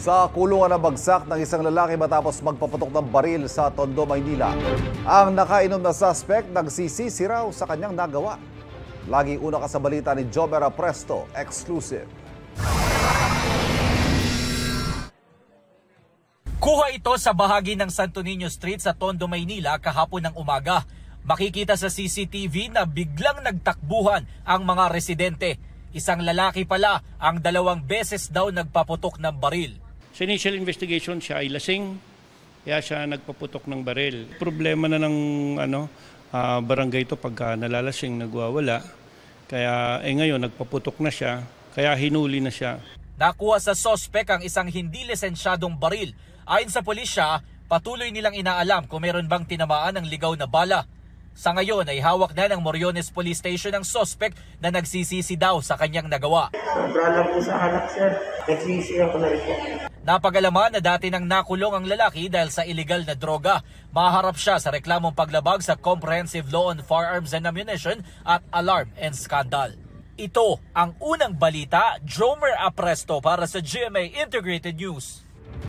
Sa kulungan na bagsak ng isang lalaki matapos magpaputok ng baril sa Tondo, Maynila. Ang nakainom na suspect nagsisisi raw sa kanyang nagawa. Lagi una ka sa balita ni Jomer Apresto, exclusive. Kuha ito sa bahagi ng Santo Niño Street sa Tondo, Maynila kahapon ng umaga. Makikita sa CCTV na biglang nagtakbuhan ang mga residente. Isang lalaki pala ang 2 beses daw nagpaputok ng baril. Sa initial investigation, siya ay lasing, kaya siya nagpaputok ng baril. Problema na ng barangay ito pagka nalalasing, nagwawala. Kaya ngayon nagpaputok na siya, kaya hinuli na siya. Nakuha sa sospek ang isang hindi lisensyadong baril. Ayon sa pulisya, patuloy nilang inaalam kung meron bang tinamaan ng ligaw na bala. Sa ngayon ay hawak na ng Moriones Police Station ang sospek na nagsisisi daw sa kanyang nagawa. Sobra po sa anak, sir. Nagsisi ako na rin po. Napag-alaman na dati nang nakulong ang lalaki dahil sa illegal na droga. Maharap siya sa reklamong paglabag sa Comprehensive Law on Firearms and Ammunition at Alarm and Scandal. Ito ang unang balita, Jomer Apresto para sa GMA Integrated News.